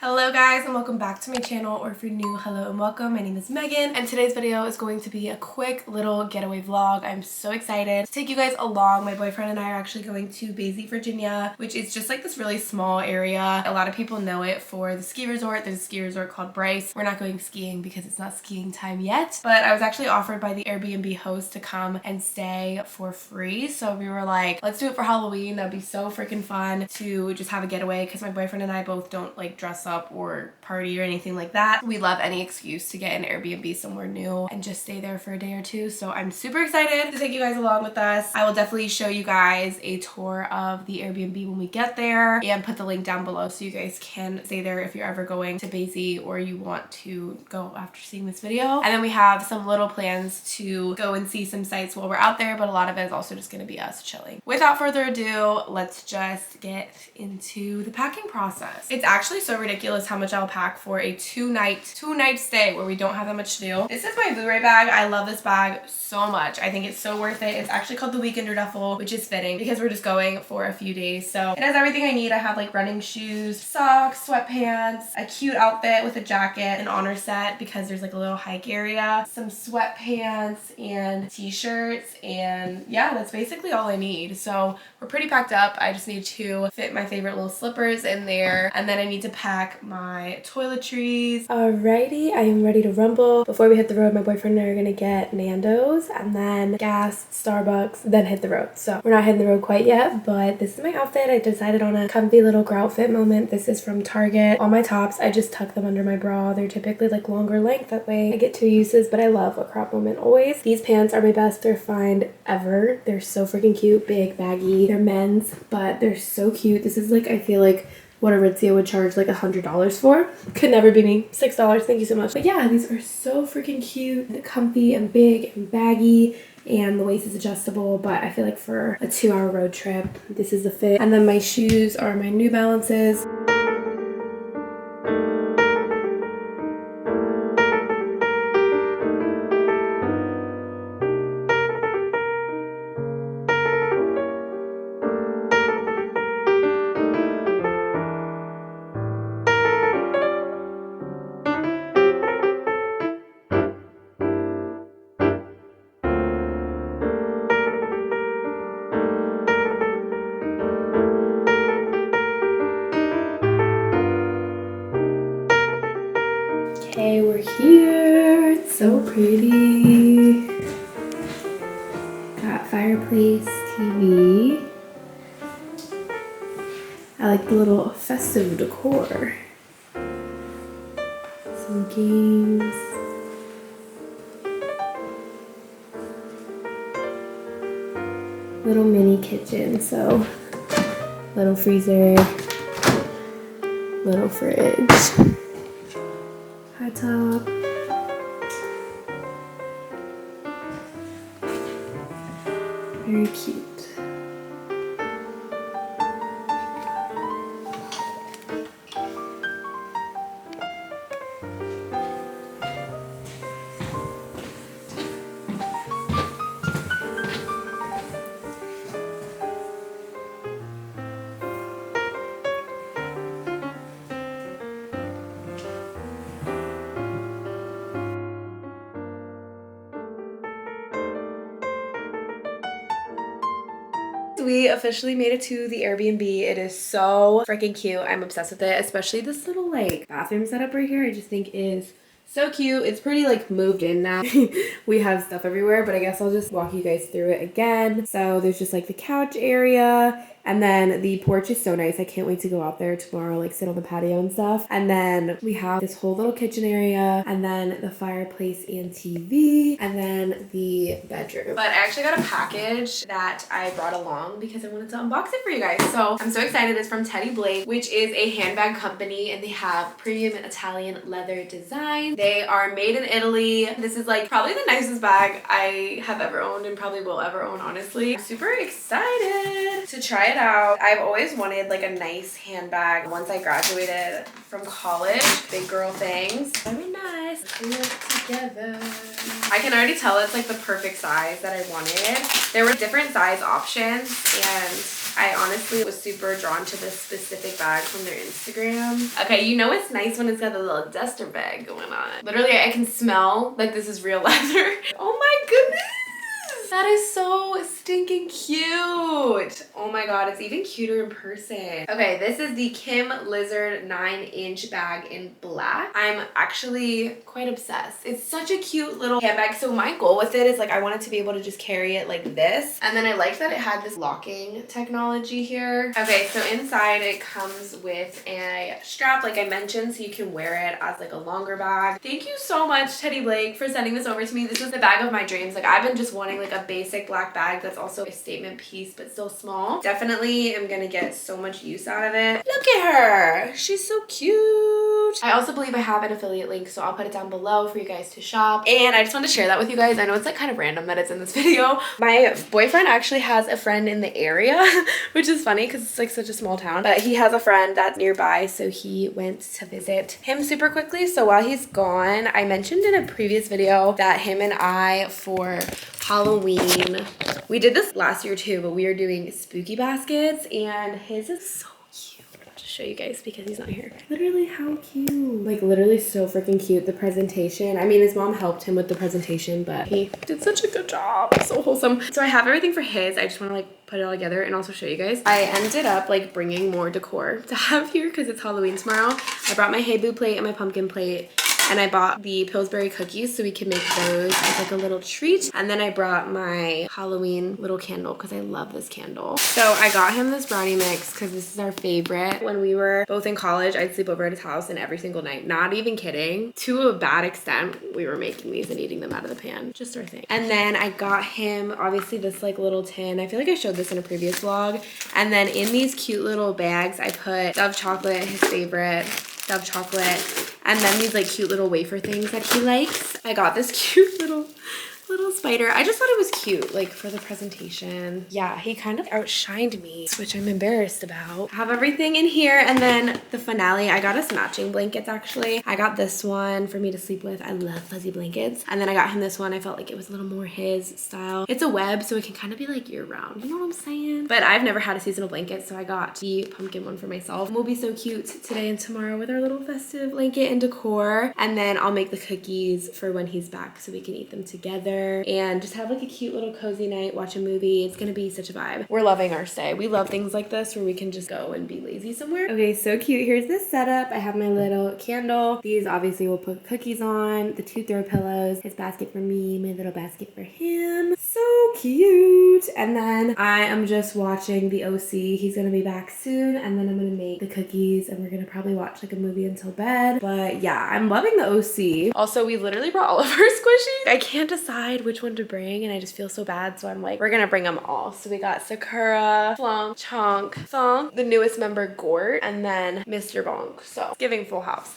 Hello guys and welcome back to my channel, or if you're new, hello and welcome. My name is Megan and today's video is going to be a quick little getaway vlog. I'm so excited to take you guys along. My boyfriend and I are actually going to Boise, Virginia, which is just like this really small area. A lot of people know it for the ski resort. There's a ski resort called Bryce. We're not going skiing because it's not skiing time yet, but I was actually offered by the Airbnb host to come and stay for free. So we were like, let's do it for Halloween. That'd be so freaking fun to just have a getaway because my boyfriend and I both don't like dress up or party or anything like that. We love any excuse to get an Airbnb somewhere new and just stay there for a day or two. So I'm super excited to take you guys along with us. I will definitely show you guys a tour of the Airbnb when we get there and put the link down below so you guys can stay there if you're ever going to Boise or you want to go after seeing this video. And then we have some little plans to go and see some sites while we're out there, but a lot of it is also just going to be us chilling. Without further ado, let's just get into the packing process. It's actually so ridiculous how much I'll pack for a two night stay where we don't have that much to do. This is my Blu-ray bag. I love this bag so much. I think it's so worth it. It's actually called the Weekender Duffel, which is fitting because we're just going for a few days. So it has everything I need. I have like running shoes, socks, sweatpants, a cute outfit with a jacket, an honor set because there's like a little hike area, some sweatpants and t-shirts, and yeah, that's basically all I need. So we're pretty packed up. I just need to fit my favorite little slippers in there, and then I need to pack my toiletries. Alrighty, I am ready to rumble. Before we hit the road, my boyfriend and I are gonna get Nando's and then gas, Starbucks, then hit the road. So we're not hitting the road quite yet, but this is my outfit. I decided on a comfy little grout fit moment. This is from Target. All my tops, I just tuck them under my bra. They're typically like longer length. That way I get two uses, but I love a crop moment always. These pants are my best thrift find ever. They're so freaking cute, big, baggy. They're men's, but they're so cute. This is like, I feel like what Aritzia would charge like $100 for. Could never be me. $6, thank you so much. But yeah, these are so freaking cute, comfy and big and baggy, and the waist is adjustable, but I feel like for a 2-hour road trip, this is the fit. And then my shoes are my New Balances. Okay, we're here. It's so pretty. Got fireplace, TV. I like the little festive decor. Some games. Little mini kitchen, so little freezer, little fridge. High top. Very cute. We officially made it to the Airbnb. It is so freaking cute. I'm obsessed with it, especially this little like bathroom setup right here. I just think is so cute. It's pretty like moved in now. We have stuff everywhere, but I guess I'll just walk you guys through it again. So there's just like the couch area, and then the porch is so nice. I can't wait to go out there tomorrow, like sit on the patio and stuff. And then we have this whole little kitchen area, and then the fireplace and TV, and then the bedroom. But I actually got a package that I brought along because I wanted to unbox it for you guys. So I'm so excited. It's from Teddy Blake, which is a handbag company, and they have premium Italian leather design. They are made in Italy. This is like probably the nicest bag I have ever owned and probably will ever own, honestly. I'm super excited to try it out. I've always wanted like a nice handbag once I graduated from college. Big girl things. Very nice. Let's do it together. I can already tell it's like the perfect size that I wanted. There were different size options and I honestly was super drawn to this specific bag from their Instagram. Okay, you know it's nice when it's got the little duster bag going on. Literally, I can smell like this is real leather. Oh my goodness! That is so stinking cute. Oh my god, it's even cuter in person. Okay, this is the Kim Lizard 9-inch bag in black. I'm actually quite obsessed. It's such a cute little handbag. So my goal with it is like I wanted to be able to just carry it like this. And then I like that it had this locking technology here. Okay, so inside it comes with a strap like I mentioned, so you can wear it as like a longer bag. Thank you so much, Teddy Blake, for sending this over to me. This is the bag of my dreams. Like I've been just wanting like a basic black bag that's also a statement piece but still small. Definitely am gonna get so much use out of it. Look at her, she's so cute. I also believe I have an affiliate link, so I'll put it down below for you guys to shop. And I just wanted to share that with you guys. I know it's like kind of random that it's in this video. My boyfriend actually has a friend in the area, which is funny because it's like such a small town, but he has a friend that's nearby, so he went to visit him super quickly. So while he's gone, I mentioned in a previous video that him and I, for Halloween, we did this last year too, but we are doing spooky baskets, and his is so cute. I'll just show you guys because he's not here. Literally, how cute. Like literally so freaking cute. The presentation, I mean, his mom helped him with the presentation, but he did such a good job. So wholesome. So I have everything for his. I just want to like put it all together and also show you guys. I ended up like bringing more decor to have here because it's Halloween tomorrow. I brought my Hey Boo plate and my pumpkin plate. And I bought the Pillsbury cookies so we can make those as like a little treat. And then I brought my Halloween little candle because I love this candle. So I got him this brownie mix because this is our favorite. When we were both in college, I'd sleep over at his house, and every single night, not even kidding, to a bad extent, we were making these and eating them out of the pan. Just our thing. And then I got him obviously this like little tin. I feel like I showed this in a previous vlog. And then in these cute little bags, I put Dove chocolate, his favorite, Dove chocolate, and then these like cute little wafer things that he likes. I got this cute little spider. I just thought it was cute, like for the presentation. Yeah, he kind of outshined me, which I'm embarrassed about. I have everything in here, and then the finale, I got us matching blankets actually. I got this one for me to sleep with. I love fuzzy blankets. And then I got him this one. I felt like it was a little more his style. It's a web, so it can kind of be like year round. You know what I'm saying? But I've never had a seasonal blanket, so I got the pumpkin one for myself. We'll be so cute today and tomorrow with our little festive blanket and decor. And then I'll make the cookies for when he's back so we can eat them together and just have like a cute little cozy night, watch a movie. It's gonna be such a vibe. We're loving our stay. We love things like this where we can just go and be lazy somewhere. Okay, so cute. Here's this setup. I have my little candle. These obviously will put cookies on, the 2 throw pillows, his basket for me, my little basket for him. So cute. And then I am just watching the OC. He's gonna be back soon, and then I'm gonna make the cookies, and we're gonna probably watch like a movie until bed. But yeah, I'm loving the OC. Also, we literally brought all of our squishies. I can't decide which one to bring, and I just feel so bad, so I'm like, we're gonna bring them all. So we got Sakura, Flonk, Chonk, Thonk, the newest member Gort, and then Mr. Bonk. So giving full house.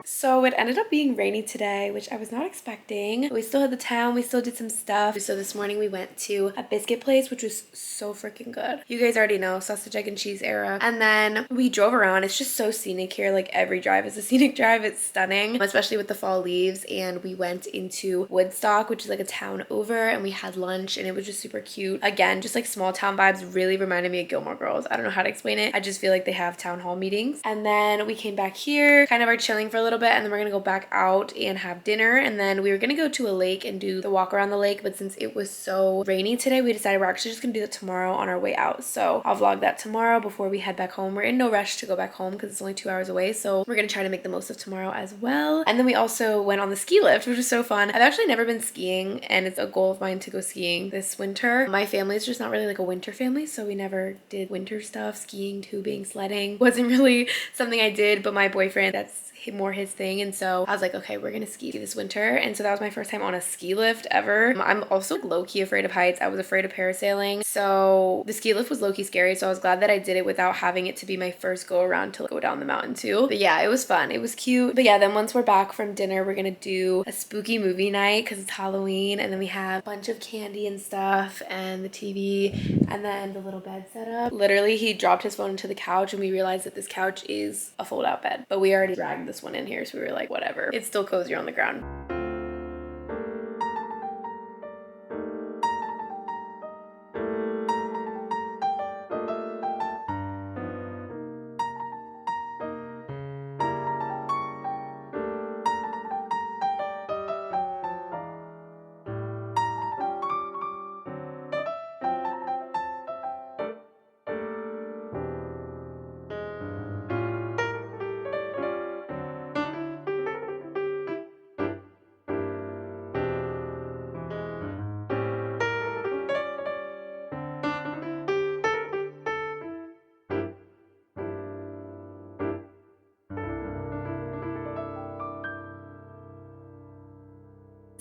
So it ended up being rainy today, which I was not expecting. We still had the town, we still did some stuff. So this morning we went to a biscuit place, which was so freaking good. You guys already know, sausage, egg, and cheese era. And then we drove around. It's just so scenic here. Like every drive is a scenic drive. It's stunning, especially with the fall leaves. And we went into Woodstock, which is like a town over, and we had lunch, and it was just super cute. Again, just like small town vibes, really reminded me of Gilmore Girls. I don't know how to explain it. I just feel like they have town hall meetings. And then we came back here, kind of are chilling for a little bit. sunset, and then we're gonna go back out and have dinner, and then we were gonna go to a lake and do the walk around the lake, but since it was so rainy today, we decided we're actually just gonna do that tomorrow on our way out. So I'll vlog that tomorrow before we head back home. We're in no rush to go back home because it's only 2 hours away, so we're gonna try to make the most of tomorrow as well. And then we also went on the ski lift, which was so fun. I've actually never been skiing, and it's a goal of mine to go skiing this winter. My family is just not really like a winter family, so we never did winter stuff. Skiing, tubing, sledding wasn't really something I did, but my boyfriend, that's more his thing, and so I was like, okay, we're gonna ski this winter. And so that was my first time on a ski lift ever. I'm also low-key afraid of heights. I was afraid of parasailing, so the ski lift was low-key scary, so I was glad that I did it without having it to be my first go around to go down the mountain too. But yeah, it was fun, it was cute. But yeah, then once we're back from dinner, we're gonna do a spooky movie night because it's Halloween, and then we have a bunch of candy and stuff and the TV and then the little bed set up. Literally, he dropped his phone into the couch and we realized that this couch is a fold-out bed, but we already dragged this one in here, so we were like, whatever, it's still cozier on the ground.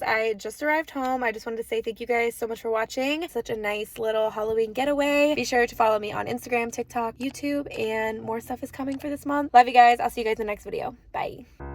I just arrived home. I just wanted to say thank you guys so much for watching such a nice little Halloween getaway. Be sure to follow me on Instagram, TikTok, YouTube, and more stuff is coming for this month. Love you guys. I'll see you guys in the next video. Bye.